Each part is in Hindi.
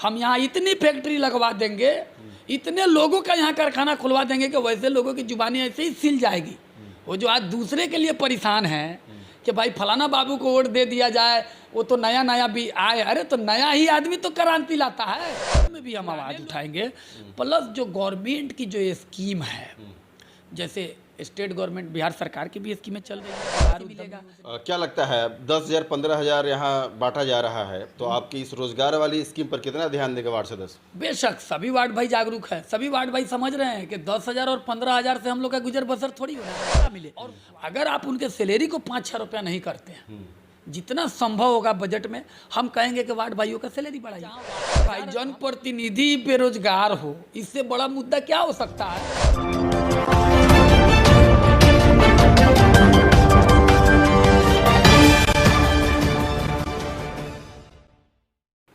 हम यहाँ इतनी फैक्ट्री लगवा देंगे, इतने लोगों का यहाँ कारखाना खुलवा देंगे कि वैसे लोगों की जुबानी ऐसे ही सिल जाएगी। वो जो आज दूसरे के लिए परेशान हैं कि भाई फलाना बाबू को वोट दे दिया जाए, वो तो नया नया भी आए, अरे तो नया ही आदमी तो क्रांति लाता है। में भी हम आवाज़ उठाएंगे। प्लस जो गवर्नमेंट की जो स्कीम है, जैसे स्टेट गवर्नमेंट बिहार सरकार की भी स्कीमें चल रही है, मिलेगा। क्या लगता है 10,000 15,000 यहाँ बांटा जा रहा है, तो आपकी इस रोजगार वाली स्कीम पर कितना ध्यान देगा वार्ड सदस्य? बेशक सभी वार्ड भाई जागरूक है, सभी वार्ड भाई समझ रहे हैं कि 10,000 और 15,000 से हम लोग का गुजर बसर थोड़ी हो रहा है मिले। और अगर आप उनके सैलरी को 5-6 रुपया नहीं करते हैं, जितना संभव होगा बजट में हम कहेंगे कि वार्ड भाईयों का सैलरी बढ़ाइए। भाई जनप्रतिनिधि बेरोजगार हो, इससे बड़ा मुद्दा क्या हो सकता है?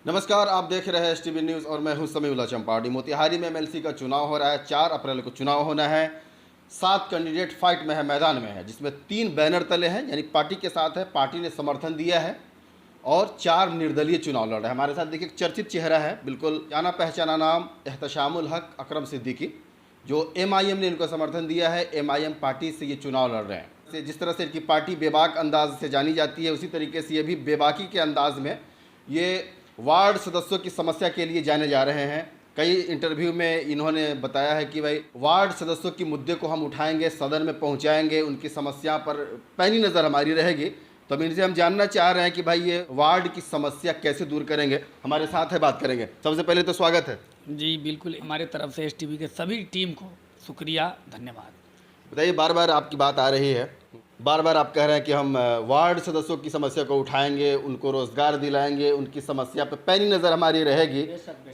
नमस्कार, आप देख रहे हैं एसटीवी न्यूज़ और मैं हूं समीउल्लाह चंपावटी। मोतिहारी में एमएलसी का चुनाव हो रहा है। 4 अप्रैल को चुनाव होना है। 7 कैंडिडेट फाइट में है, मैदान में है, जिसमें 3 बैनर तले हैं, यानी पार्टी के साथ है, पार्टी ने समर्थन दिया है, और 4 निर्दलीय चुनाव लड़ रहे हैं। हमारे साथ देखिए एक चर्चित चेहरा है, बिल्कुल जाना पहचाना नाम, एहतशामुल हक अकरम सिद्दीकी, जो एमआईएम ने इनको समर्थन दिया है। एमआईएम पार्टी से ये चुनाव लड़ रहे हैं। जिस तरह से इनकी पार्टी बेबाक अंदाज से जानी जाती है, उसी तरीके से ये भी बेबाकी के अंदाज में ये वार्ड सदस्यों की समस्या के लिए जाने जा रहे हैं। कई इंटरव्यू में इन्होंने बताया है कि भाई वार्ड सदस्यों के मुद्दे को हम उठाएंगे, सदन में पहुंचाएंगे, उनकी समस्या पर पैनी नज़र हमारी रहेगी। तो अब इनसे हम जानना चाह रहे हैं कि भाई ये वार्ड की समस्या कैसे दूर करेंगे। हमारे साथ है, बात करेंगे। सबसे पहले तो स्वागत है जी। बिल्कुल, हमारे तरफ से एसटीवी के सभी टीम को शुक्रिया, धन्यवाद। बताइए, बार बार आपकी बात आ रही है, बार बार आप कह रहे हैं कि हम वार्ड सदस्यों की समस्या को उठाएंगे, उनको रोजगार दिलाएंगे, उनकी समस्या पर पैनी नज़र हमारी रहेगी।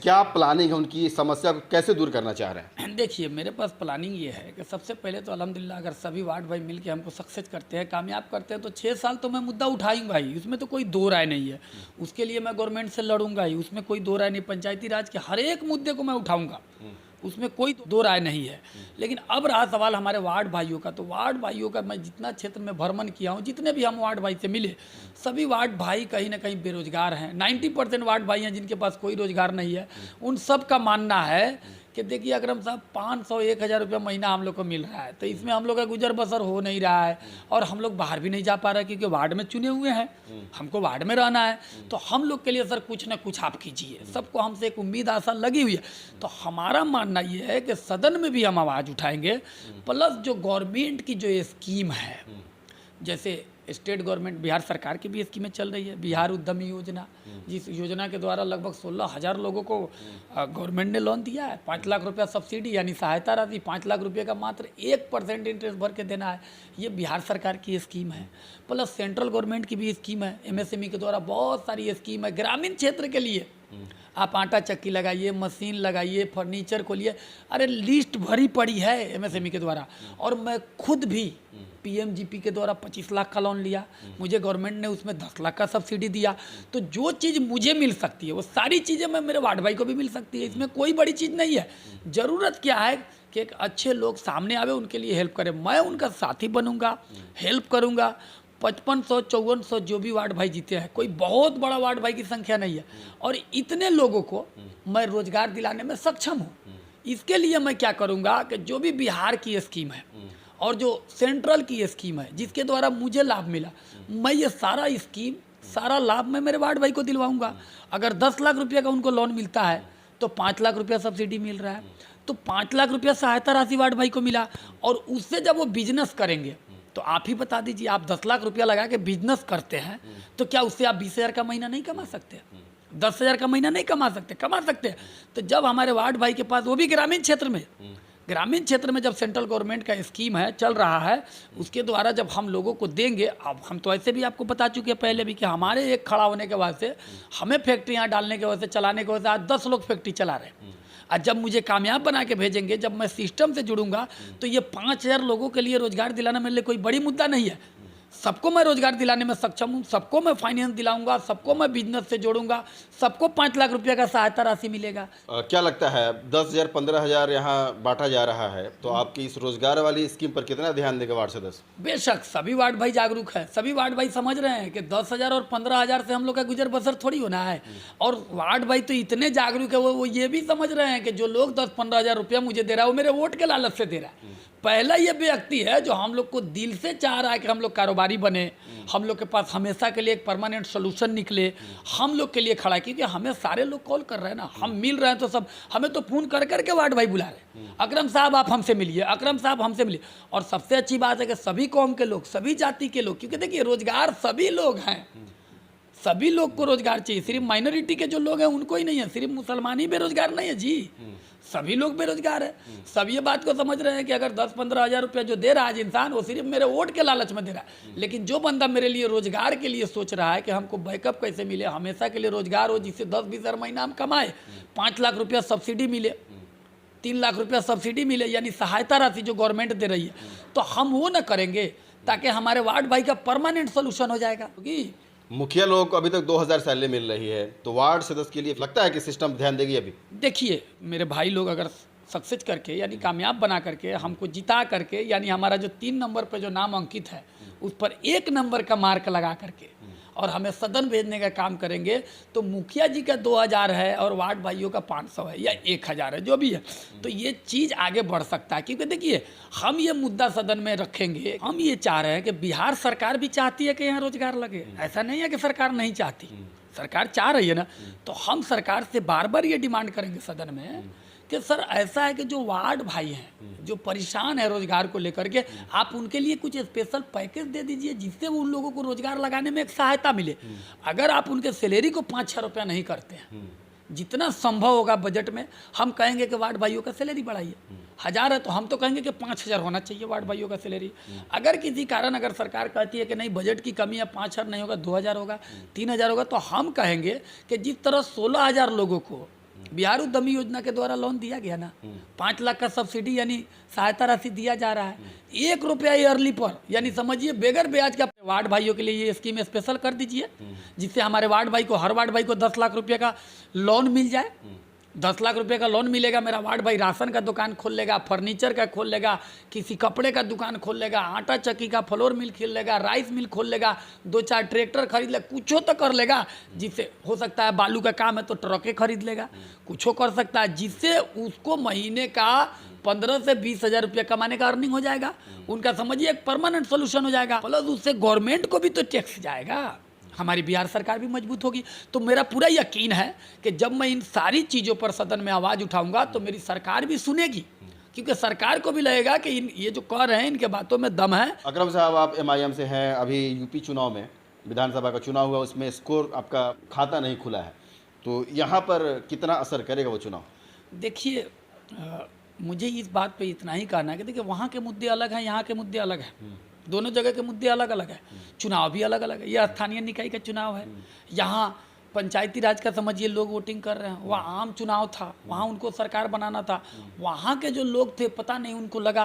क्या प्लानिंग है, उनकी समस्या को कैसे दूर करना चाह रहे हैं? देखिए, मेरे पास प्लानिंग ये है कि सबसे पहले तो अल्हम्दुलिल्लाह अगर सभी वार्ड भाई मिल के हमको सक्सेस करते हैं, कामयाब करते हैं, तो 6 साल तो मैं मुद्दा उठाऊंगा ही, उसमें तो कोई दो राय नहीं है। उसके लिए मैं गवर्नमेंट से लड़ूंगा ही, उसमें कोई दो राय नहीं। पंचायती राज के हर एक मुद्दे को मैं उठाऊंगा, उसमें कोई दो राय नहीं है। लेकिन अब रहा सवाल हमारे वार्ड भाइयों का, तो वार्ड भाइयों का मैं जितना क्षेत्र में भ्रमण किया हूँ, जितने भी हम वार्ड भाई से मिले, सभी वार्ड भाई कहीं ना कहीं बेरोजगार हैं। 90% वार्ड भाई हैं जिनके पास कोई रोजगार नहीं है। उन सब का मानना है कि देखिए अकरम साहब, 500-1,000 रुपया महीना हम लोग को मिल रहा है, तो इसमें हम लोग का गुजर बसर हो नहीं रहा है, और हम लोग बाहर भी नहीं जा पा रहे क्योंकि वार्ड में चुने हुए हैं, हमको वार्ड में रहना है। तो हम लोग के लिए सर कुछ ना कुछ आप कीजिए। सबको हमसे एक उम्मीद आशा लगी हुई है। तो हमारा मानना ये है कि सदन में भी हम आवाज़ उठाएंगे। प्लस जो गवर्नमेंट की जो स्कीम है, जैसे स्टेट गवर्नमेंट बिहार सरकार की भी स्कीमें चल रही है, बिहार उद्यमी योजना, जिस योजना के द्वारा लगभग 16,000 लोगों को गवर्नमेंट ने लोन दिया है। 5 लाख रुपया सब्सिडी यानी सहायता राशि, 5 लाख रुपये का मात्र 1% इंटरेस्ट भर के देना है। ये बिहार सरकार की स्कीम है। प्लस सेंट्रल गवर्नमेंट की भी स्कीम है, एमएसएमई के द्वारा बहुत सारी स्कीम है ग्रामीण क्षेत्र के लिए। आप आटा चक्की लगाइए, मशीन लगाइए, फर्नीचर खोलिए, अरे लिस्ट भरी पड़ी है एमएसएमई के द्वारा। और मैं खुद भी पीएमजीपी के द्वारा 25 लाख का लोन लिया, मुझे गवर्नमेंट ने उसमें 10 लाख का सब्सिडी दिया। तो जो चीज़ मुझे मिल सकती है वो सारी चीज़ें मैं मेरे वार्ड भाई को भी मिल सकती है। इसमें कोई बड़ी चीज़ नहीं है। ज़रूरत क्या है कि एक अच्छे लोग सामने आवे, उनके लिए हेल्प करें। मैं उनका साथी बनूंगा, हेल्प करूंगा। 5500-5400 जो भी वार्ड भाई जीते हैं, कोई बहुत बड़ा वार्ड भाई की संख्या नहीं है, और इतने लोगों को मैं रोजगार दिलाने में सक्षम हूँ। इसके लिए मैं क्या करूँगा कि जो भी बिहार की स्कीम है और जो सेंट्रल की स्कीम है जिसके द्वारा मुझे लाभ मिला, मैं ये सारा स्कीम, सारा लाभ मैं मेरे वार्ड भाई को दिलवाऊँगा। अगर 10 लाख रुपये का उनको लोन मिलता है तो 5 लाख रुपया सब्सिडी मिल रहा है, तो 5 लाख रुपया सहायता राशि वार्ड भाई को मिला। और उससे जब वो बिजनेस करेंगे, तो आप ही बता दीजिए, आप 10 लाख रुपया लगा के बिजनेस करते हैं, तो क्या उससे आप 20,000 का महीना नहीं कमा सकते? 10,000 का महीना नहीं कमा सकते? कमा सकते हैं। तो जब हमारे वार्ड भाई के पास, वो भी ग्रामीण क्षेत्र में जब सेंट्रल गवर्नमेंट का स्कीम है, चल रहा है, उसके द्वारा जब हम लोगों को देंगे। अब हम तो ऐसे भी आपको बता चुके हैं पहले भी कि हमारे एक खड़ा होने के वजह से, हमें फैक्ट्रियाँ डालने के वजह से, चलाने के वजह से आज 10 लोग फैक्ट्री चला रहे हैं। और जब मुझे कामयाब बना के भेजेंगे, जब मैं सिस्टम से जुड़ूंगा, तो ये 5,000 लोगों के लिए रोजगार दिलाना मेरे लिए कोई बड़ी मुद्दा नहीं है। सबको मैं रोजगार दिलाने में सक्षम हूँ, सबको मैं फाइनेंस दिलाऊंगा, सबको मैं बिजनेस से जोड़ूंगा, सबको 5 लाख रुपए का सहायता राशि मिलेगा। क्या लगता है 10,000 15,000 यहाँ बांटा जा रहा है, तो आपकी इस रोजगार वाली स्कीम पर कितना ध्यान देगा वार्ड सदस्य? बेशक सभी वार्ड भाई जागरूक है, सभी वार्ड भाई समझ रहे हैं कि 10,000 और 15,000 से हम लोग का गुजर बसर थोड़ी होना है। और वार्ड भाई तो इतने जागरूक है, वो ये भी समझ रहे हैं कि जो लोग 10-15,000 रुपया मुझे दे रहा है वो मेरे वोट के लालच से दे रहा है। पहला ये व्यक्ति है जो हम लोग को दिल से चाह रहा है कि हम लोग कारोबारी बने, हम लोग के पास हमेशा के लिए एक परमानेंट सोल्यूशन निकले, हम लोग के लिए खड़ा है। क्योंकि हमें सारे लोग कॉल कर रहे हैं ना, हम मिल रहे हैं तो सब हमें तो फ़ोन कर करके वार्ड भाई बुला रहे हैं, अकरम साहब आप हमसे मिलिए, अकरम साहब हमसे मिलिए। और सबसे अच्छी बात है कि सभी कौम के लोग, सभी जाति के लोग, क्योंकि देखिए रोजगार सभी लोग हैं, सभी लोग को रोजगार चाहिए, सिर्फ माइनॉरिटी के जो लोग हैं उनको ही नहीं है, सिर्फ मुसलमान ही बेरोजगार नहीं है जी, सभी लोग बेरोजगार है। सब ये बात को समझ रहे हैं कि अगर 10-15 हज़ार रुपया जो दे रहा है इंसान, वो सिर्फ मेरे वोट के लालच में दे रहा है। लेकिन जो बंदा मेरे लिए रोजगार के लिए सोच रहा है कि हमको बैकअप कैसे मिले, हमेशा के लिए रोजगार हो, जिससे 10-20 हज़ार महीना हम कमाए, 5 लाख रुपया सब्सिडी मिले, 3 लाख रुपया सब्सिडी मिले, यानी सहायता राशि जो गवर्नमेंट दे रही है, तो हम वो ना करेंगे ताकि हमारे वार्ड भाई का परमानेंट सोल्यूशन हो जाएगा। क्योंकि मुखिया लोगों को अभी तक 2,000 सैलरी मिल रही है, तो वार्ड सदस्य के लिए लगता है कि सिस्टम ध्यान देगी अभी? देखिए मेरे भाई लोग अगर सक्सेस करके, यानी कामयाब बना करके, हमको जिता करके, यानी हमारा जो 3 नंबर पे जो नाम अंकित है उस पर 1 नंबर का मार्क लगा करके और हमें सदन भेजने का काम करेंगे, तो मुखिया जी का 2,000 है और वार्ड भाइयों का 500 है या 1,000 है, जो भी है, तो ये चीज़ आगे बढ़ सकता है। क्योंकि देखिए हम ये मुद्दा सदन में रखेंगे, हम ये चाह रहे हैं कि बिहार सरकार भी चाहती है कि यहाँ रोजगार लगे, ऐसा नहीं है कि सरकार नहीं चाहती, सरकार चाह रही है ना। तो हम सरकार से बार बार ये डिमांड करेंगे सदन में कि सर ऐसा है कि जो वार्ड भाई हैं, जो परेशान है रोजगार को लेकर के, आप उनके लिए कुछ स्पेशल पैकेज दे दीजिए जिससे उन लोगों को रोजगार लगाने में एक सहायता मिले। अगर आप उनके सैलरी को 5-6 रुपया नहीं करते हैं, जितना संभव होगा बजट में, हम कहेंगे कि वार्ड भाइयों का सैलरी बढ़ाइए। 1,000 है तो हम तो कहेंगे कि 5,000 होना चाहिए वार्ड भाइयों का सैलरी। अगर किसी कारण अगर सरकार कहती है कि नहीं बजट की कमी है, 5,000 नहीं होगा, 2,000 होगा, 3,000 होगा, तो हम कहेंगे कि जिस तरह 16,000 लोगों को बिहार उद्यमी योजना के द्वारा लोन दिया गया ना, 5 लाख का सब्सिडी यानी सहायता राशि दिया जा रहा है, 1 रुपया ईयरली पर, यानी समझिए बेगर ब्याज का। वार्ड भाइयों के लिए ये स्कीम स्पेशल कर दीजिए, जिससे हमारे वार्ड भाई को, हर वार्ड भाई को 10 लाख रुपये का लोन मिल जाए। 10 लाख रुपए का लोन मिलेगा, मेरा वार्ड भाई राशन का दुकान खोल लेगा, फर्नीचर का खोल लेगा, किसी कपड़े का दुकान खोल लेगा, आटा चक्की का फ्लोर मिल खोल लेगा, राइस मिल खोल लेगा, 2-4 ट्रैक्टर खरीद लेगा, कुछो तो कर लेगा। जिससे हो सकता है बालू का काम है तो ट्रकें खरीद लेगा, कुछो कर सकता है, जिससे उसको महीने का 15 से 20 हज़ार रुपया कमाने का अर्निंग हो जाएगा। उनका समझिए एक परमानेंट सोल्यूशन हो जाएगा, प्लस उससे गवर्नमेंट को भी तो टैक्स जाएगा, हमारी बिहार सरकार भी मजबूत होगी। तो मेरा पूरा यकीन है कि जब मैं इन सारी चीज़ों पर सदन में आवाज़ उठाऊंगा तो मेरी सरकार भी सुनेगी, क्योंकि सरकार को भी लगेगा कि ये जो कह रहे हैं इनके बातों में दम है। अकरम साहब आप MIM से हैं, अभी यूपी चुनाव में, विधानसभा का चुनाव हुआ, उसमें स्कोर आपका खाता नहीं खुला है, तो यहाँ पर कितना असर करेगा वो चुनाव? देखिए मुझे इस बात पे इतना ही कहना है कि देखिए वहाँ के मुद्दे अलग हैं, यहाँ के मुद्दे अलग हैं, दोनों जगह के मुद्दे अलग अलग है, चुनाव भी अलग अलग है। यह स्थानीय निकाय का चुनाव है, यहाँ पंचायती राज का समझिए लोग वोटिंग कर रहे हैं, वहाँ आम चुनाव था, वहाँ उनको सरकार बनाना था। वहाँ के जो लोग थे पता नहीं उनको लगा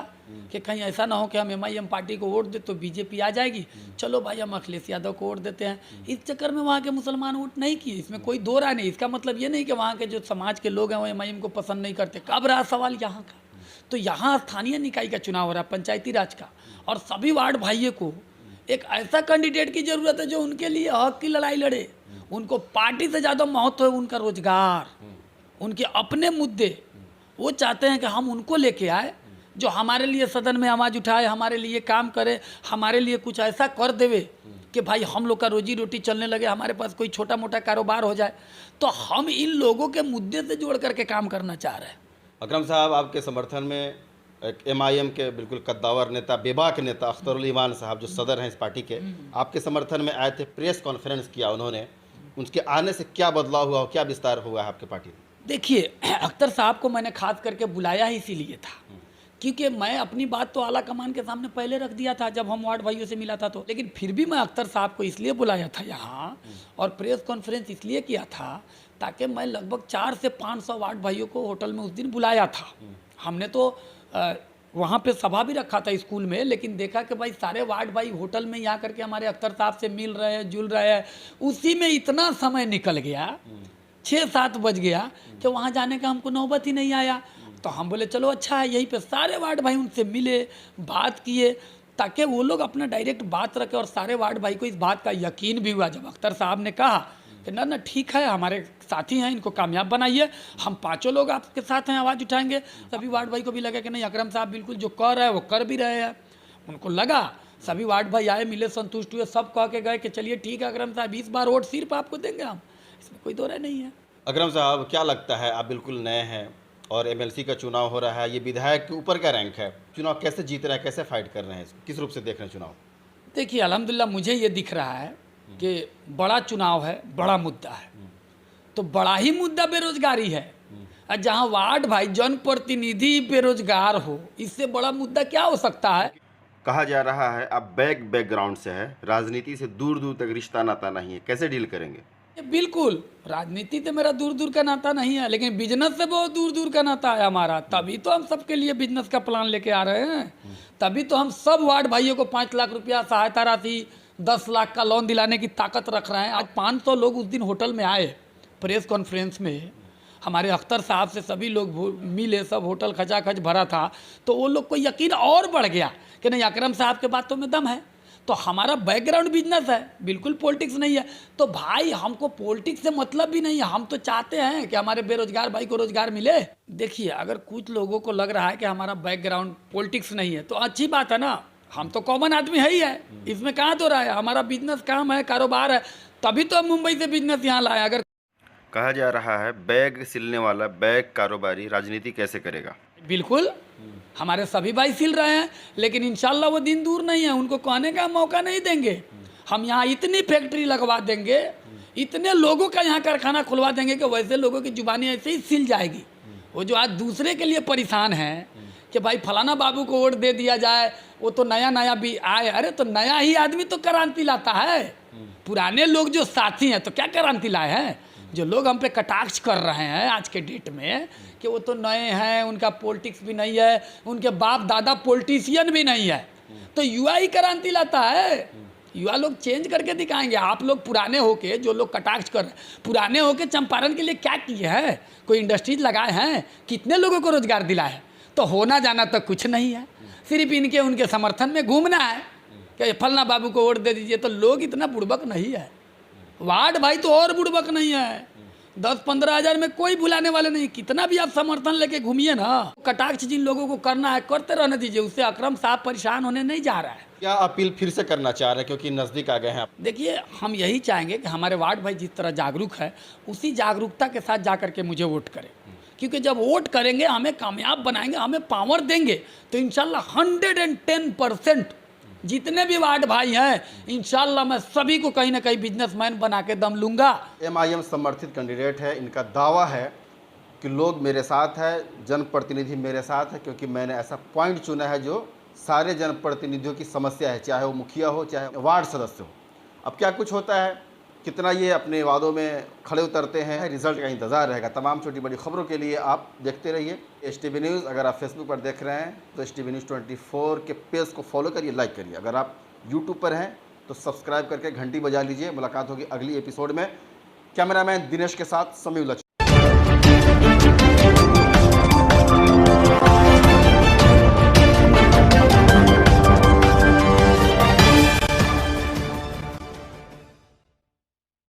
कि कहीं ऐसा ना हो कि हम MIM पार्टी को वोट दे तो बीजेपी आ जाएगी, चलो भाई हम अखिलेश यादव को वोट देते हैं। इस चक्कर में वहाँ के मुसलमान वोट नहीं किए, इसमें कोई दो राय नहीं। इसका मतलब ये नहीं कि वहाँ के जो समाज के लोग हैं वो MIM को पसंद नहीं करते। कब रहा सवाल यहाँ का? तो यहाँ स्थानीय निकाय का चुनाव हो रहा है, पंचायती राज का, और सभी वार्ड भाइयों को एक ऐसा कैंडिडेट की ज़रूरत है जो उनके लिए हक की लड़ाई लड़े। उनको पार्टी से ज़्यादा महत्व है उनका रोजगार, उनके अपने मुद्दे, वो चाहते हैं कि हम उनको लेके आए जो हमारे लिए सदन में आवाज़ उठाए, हमारे लिए काम करे, हमारे लिए कुछ ऐसा कर देवे कि भाई हम लोग का रोजी रोटी चलने लगे, हमारे पास कोई छोटा मोटा कारोबार हो जाए। तो हम इन लोगों के मुद्दे से जोड़ करके काम करना चाह रहे हैं। अकरम साहब आपके समर्थन में एक MIM के बिल्कुल कद्दावर नेता, बेबाक नेता अख्तरुल ईमान साहब जो सदर हैं इस पार्टी के, आपके समर्थन में आए थे, प्रेस कॉन्फ्रेंस किया उन्होंने, उनके आने से क्या बदलाव हुआ, क्या विस्तार हुआ है आपके पार्टी में? देखिए अख्तर साहब को मैंने खास करके बुलाया ही इसीलिए था क्योंकि मैं अपनी बात तो आला कमान के सामने पहले रख दिया था जब हम वार्ड भाइयों से मिला था, तो लेकिन फिर भी मैं अख्तर साहब को इसलिए बुलाया था यहाँ और प्रेस कॉन्फ्रेंस इसलिए किया था ताकि मैं लगभग 400 से 500 वार्ड भाइयों को होटल में उस दिन बुलाया था। हमने तो वहाँ पे सभा भी रखा था स्कूल में, लेकिन देखा कि भाई सारे वार्ड भाई होटल में यहाँ करके हमारे अख्तर साहब से मिल रहे हैं, जुल रहे हैं, उसी में इतना समय निकल गया, 6-7 बज गया कि वहाँ जाने का हमको नौबत ही नहीं आया। तो हम बोले चलो अच्छा है, यहीं पे सारे वार्ड भाई उनसे मिले, बात किए, ताकि वो लोग अपना डायरेक्ट बात रखे। और सारे वार्ड भाई को इस बात का यकीन भी हुआ जब अख्तर साहब ने कहा कि ना ना ठीक है, हमारे साथी हैं, इनको कामयाब बनाइए, हम 5 लोग आपके साथ हैं, आवाज़ उठाएंगे। सभी वार्ड भाई को भी लगा कि नहीं, अकरम साहब बिल्कुल जो कर रहे हैं वो कर भी रहे हैं। उनको लगा, सभी वार्ड भाई आए, मिले, संतुष्ट हुए, सब कह के गए कि चलिए ठीक है अकरम साहब, इस बार वोट सिर्फ आपको देंगे हम, इसमें कोई दो राय नहीं है। अकरम साहब, क्या लगता है, आप बिल्कुल नए हैं और एमएलसी का चुनाव हो रहा है, ये विधायक के ऊपर का रैंक है, चुनाव कैसे जीत रहा है, कैसे फाइट कर रहे हैं, इसको किस रूप से देख रहे हैं चुनाव? देखिए अल्हम्दुलिल्लाह मुझे ये दिख रहा है कि बड़ा चुनाव है, बड़ा मुद्दा है, तो बड़ा ही मुद्दा बेरोजगारी है। और जहाँ वार्ड भाई जनप्रतिनिधि बेरोजगार हो, इससे बड़ा मुद्दा क्या हो सकता है? कहा जा रहा है आप बैकग्राउंड से है, राजनीति से दूर दूर तक रिश्ता नाता नहीं है, कैसे डील करेंगे? बिल्कुल, राजनीति तो मेरा दूर दूर का नाता नहीं है, लेकिन बिजनेस से बहुत दूर दूर का नाता है हमारा। तभी तो हम सबके लिए बिजनेस का प्लान लेके आ रहे हैं, तभी तो हम सब वार्ड भाइयों को 5 लाख रुपया सहायता राशि, 10 लाख का लोन दिलाने की ताकत रख रहे हैं। आज 500 लोग उस दिन होटल में आए, प्रेस कॉन्फ्रेंस में हमारे अख्तर साहब से सभी लोग मिले, सब होटल खचाखच भरा था। तो वो लोग को यकीन और बढ़ गया कि नहीं, अकरम साहब के बातों में दम है। तो हमारा बैकग्राउंड बिजनेस है, बिल्कुल पॉलिटिक्स नहीं है। तो भाई हमको पॉलिटिक्स से मतलब भी नहीं है, हम तो चाहते हैं कि हमारे बेरोजगार भाई को रोजगार मिले। देखिए अगर कुछ लोगों को लग रहा है कि हमारा बैकग्राउंड पॉलिटिक्स नहीं है तो अच्छी बात है ना, हम तो कॉमन आदमी है ही है, इसमें कहाँ तो रहा है, हमारा बिजनेस काम है, कारोबार है, तभी तो हम मुंबई से बिजनेस यहाँ लाए। अगर कहा जा रहा है बैग सिलने वाला बैग कारोबारी राजनीति कैसे करेगा? बिल्कुल, हमारे सभी भाई सिल रहे हैं, लेकिन इंशाल्लाह वो दिन दूर नहीं है, उनको कहने का मौका नहीं देंगे। हम यहाँ इतनी फैक्ट्री लगवा देंगे, इतने लोगों का यहाँ कारखाना खुलवा देंगे कि वैसे लोगों की जुबानी ऐसे ही सिल जाएगी। वो जो आज दूसरे के लिए परेशान हैं कि भाई फलाना बाबू को वोट दे दिया जाए, वो तो नया नया भी आए, अरे तो नया ही आदमी तो क्रांति लाता है। पुराने लोग जो साथी हैं तो क्या क्रांति लाए हैं? जो लोग हम पे कटाक्ष कर रहे हैं आज के डेट में कि वो तो नए हैं, उनका पॉलिटिक्स भी नहीं है, उनके बाप दादा पॉलिटिशियन भी नहीं है, तो युवा ही क्रांति लाता है। युवा लोग चेंज करके दिखाएंगे। आप लोग पुराने होके, जो लोग कटाक्ष कर रहे हैं, पुराने होके चंपारण के लिए क्या किए हैं? कोई इंडस्ट्रीज लगाए हैं? कितने लोगों को रोजगार दिलाए है? तो होना जाना तो कुछ नहीं है, सिर्फ इनके उनके समर्थन में घूमना है कि फलना बाबू को वोट दे दीजिए। तो लोग इतना बुड़बक नहीं है, वार्ड भाई तो और बुड़बक नहीं है, 10-15 हज़ार में कोई बुलाने वाले नहीं। कितना भी आप समर्थन लेके घूमिए ना, कटाक्ष जिन लोगों को करना है करते रहने दीजिए, उससे अकरम साहब परेशान होने नहीं जा रहा है। क्या अपील फिर से करना चाह रहे हैं क्योंकि नज़दीक आ गए हैं आप? देखिए हम यही चाहेंगे कि हमारे वार्ड भाई जिस तरह जागरूक है, उसी जागरूकता के साथ जा करके मुझे वोट करें, क्योंकि जब वोट करेंगे, हमें कामयाब बनाएंगे, हमें पावर देंगे, तो इंशाल्लाह 110% जितने भी वार्ड भाई हैं, इंशाल्लाह मैं सभी को कहीं ना कहीं बिजनेसमैन बना के दम लूंगा। MIM समर्थित कैंडिडेट है, इनका दावा है कि लोग मेरे साथ है, जनप्रतिनिधि मेरे साथ है, क्योंकि मैंने ऐसा पॉइंट चुना है जो सारे जनप्रतिनिधियों की समस्या है, चाहे वो मुखिया हो चाहे वार्ड सदस्य हो। अब क्या कुछ होता है, कितना ये अपने वादों में खड़े उतरते हैं, रिजल्ट का इंतज़ार रहेगा। तमाम छोटी बड़ी खबरों के लिए आप देखते रहिए STV न्यूज़। अगर आप फेसबुक पर देख रहे हैं तो STV न्यूज़ 24 के पेज को फॉलो करिए, लाइक करिए। अगर आप यूट्यूब पर हैं तो सब्सक्राइब करके घंटी बजा लीजिए। मुलाकात होगी अगली एपिसोड में। कैमरामैन दिनेश के साथ समीउल्लाह।